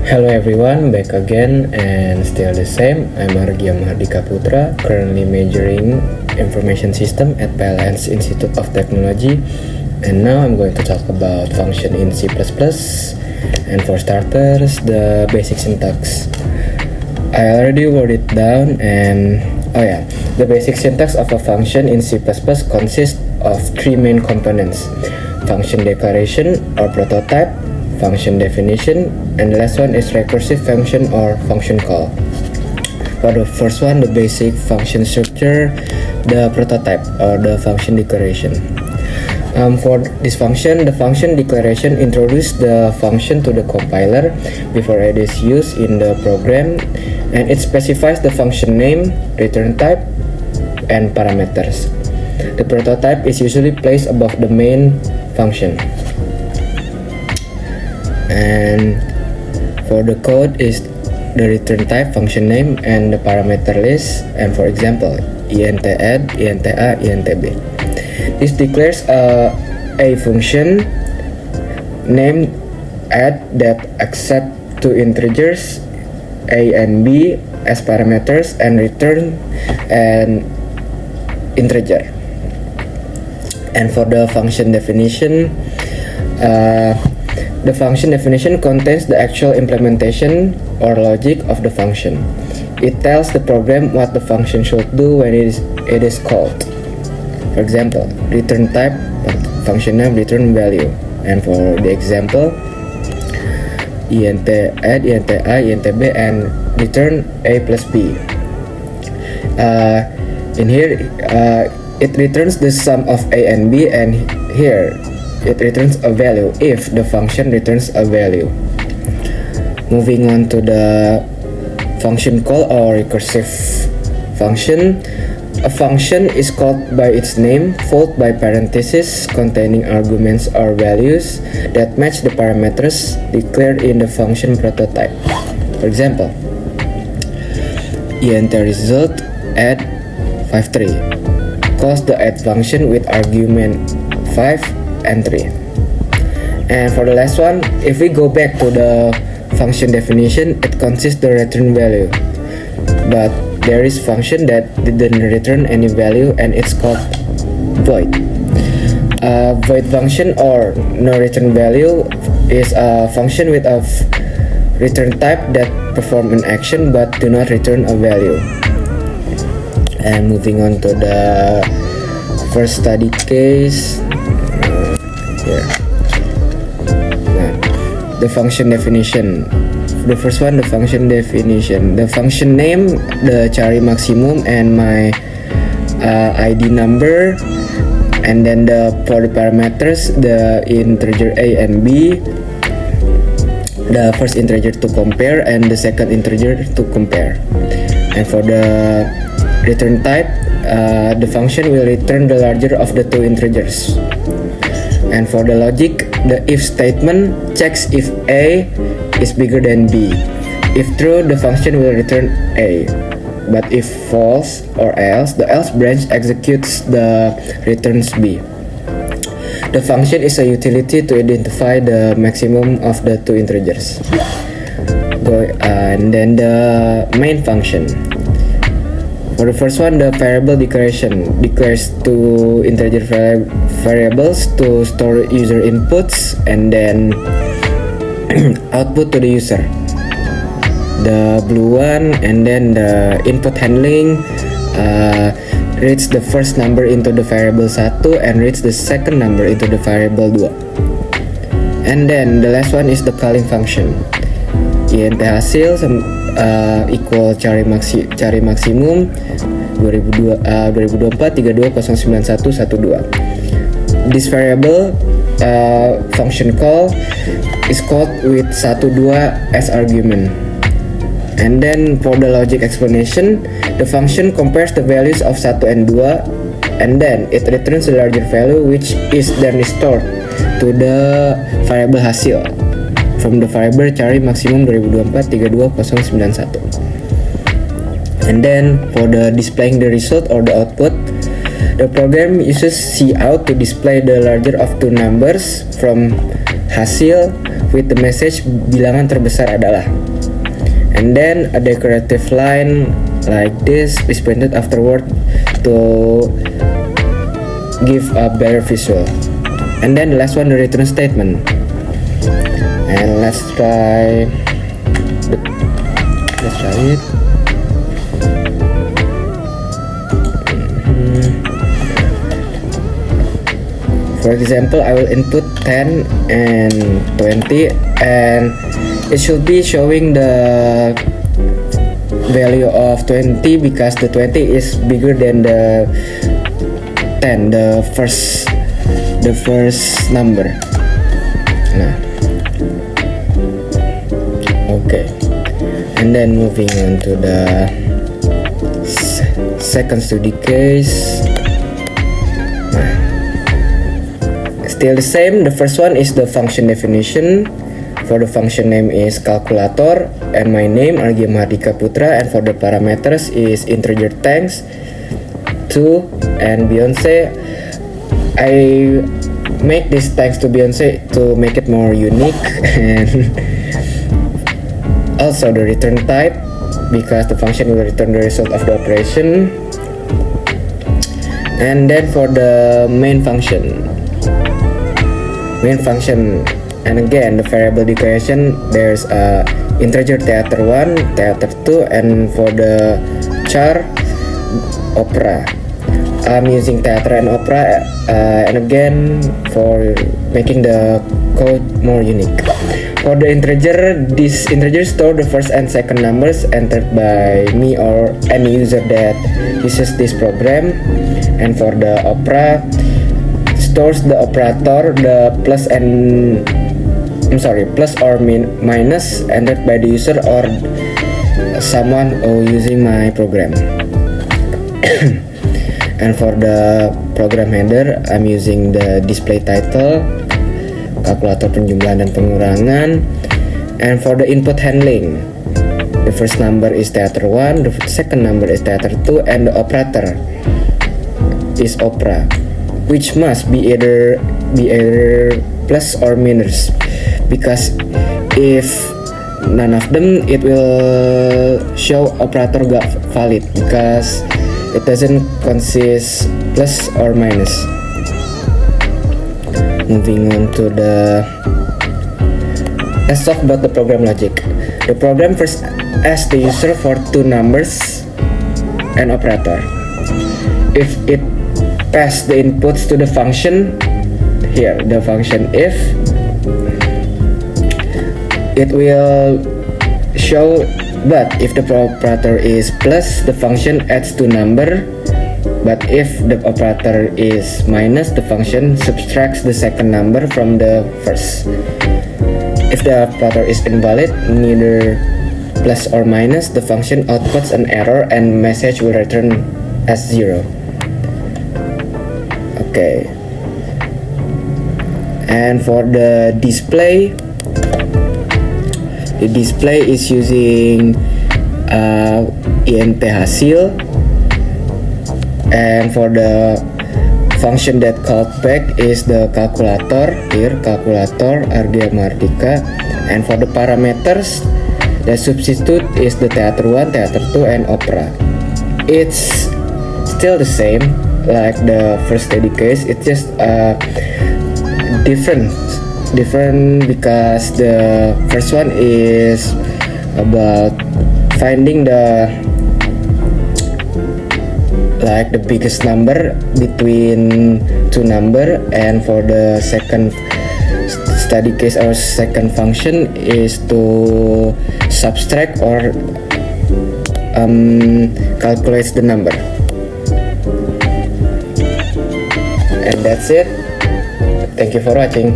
Hello everyone, back again and still the same. I'm Argya Mahardika Putra, currently majoring Information System at PLN's Institute of Technology, and now I'm going to talk about function in C++. And for starters, the basic syntax. I already wrote it down, and the basic syntax of a function in C++ consists of three main components: function declaration or prototype, function definition, and the last one is recursive function or function call. For the first one, the basic function structure, the prototype or the function declaration. For this function, the function declaration introduces the function to the compiler before it is used in the program, and it specifies the function name, return type, and parameters. The prototype is usually placed above the main function. And for the code is the return type, function name, and the parameter list. And for example, int add, int a, int b. This declares a function named add that accept two integers a and b as parameters and return an integer. And for the function definition, the function definition contains the actual implementation or logic of the function. It tells the program what the function should do when it is called. For example, return type, function name, return value. And for the example, int add, int a, int b, and return a plus b. In here, it returns the sum of a and b, and here it returns a value if the function returns a value. Moving on to the function call or recursive function. A function is called by its name, followed by parentheses containing arguments or values that match the parameters declared in the function prototype. For example, int result add 53 calls the add function with argument 5 and 3. And for the last one, if we go back to the function definition, it consists the return value, but there is function that didn't return any value, and it's called void. Void function or no return value is a function with a return type that perform an action but do not return a value. And moving on to the first study case. The function definition. The first one, the function definition. The function name, the Cari maximum, and my ID number. And then for the parameters, the integer a and b. The first integer to compare and the second integer to compare. And for the return type, the function will return the larger of the two integers. And for the logic, the if statement checks if a is bigger than b. If true, the function will return a. But if false or else, the else branch executes the returns b. The function is a utility to identify the maximum of the two integers. And then the main function. For the first one, the variable declaration declares two integer variables to store user inputs and then output to the user. The blue one, and then the input handling reads the first number into the variable 1 and reads the second number into the variable 2. And then the last one is the calling function. int hasil equal cari maksimum 2024 32091112. This variable function call is called with 12 as argument. And then for the logic explanation, the function compares the values of 1 and 2, and then it returns the larger value, which is then stored to the variable hasil from the variable cari maksimum 2024 320911. And then for the displaying the result or the output, the program uses cout to display the larger of two numbers from hasil with the message bilangan terbesar adalah. And then a decorative line like this is printed afterward to give a better visual. And then the last one, the return statement. And let's try it. For example, I will input 10 and 20, and it should be showing the value of 20 because the 20 is bigger than the 10, the first number. Nah, okay. And then moving on to the second study case. Still the same. The first one is the function definition. For the function name is calculator, and my name Argia Mahardika Putra, and for the parameters is integer thanks to and Beyonce. I make this thanks to Beyonce to make it more unique, and also the return type because the function will return the result of the operation. And then for the main function, and again the variable declaration, there's a integer theater 1, theater 2, and for the char opera, I'm using theater and opera, and again for making the code more unique. For the integer, this integer store the first and second numbers entered by me or any user that uses this program. And for the opera, stores the operator, the plus or minus entered by the user or someone using my program. And for the program header, I'm using the display title, kalkulator penjumlahan dan pengurangan. And for the input handling, the first number is theater 1, the second number is theater 2, and the operator is opera, which must be either plus or minus, because if none of them, it will show operator got valid because it doesn't consist plus or minus. Moving on to let's talk about the program logic. The program first asks the user for two numbers and operator. If it pass the inputs to the function, here the function if, it will show, but if the operator is plus, the function adds two number, but if the operator is minus, the function subtracts the second number from the first. If the operator is invalid, neither plus or minus, the function outputs an error and message will return as 0. Okay, and for the display is using int hasil, and for the function that called back is the calculator, here calculator Argia Mahardika, and for the parameters the substitute is the theater 1, theater 2, and opera. It's still the same like the first study case, it's just different because the first one is about finding the biggest number between two number, and for the second study case or second function is to subtract or calculates the number. And that's it. Thank you for watching.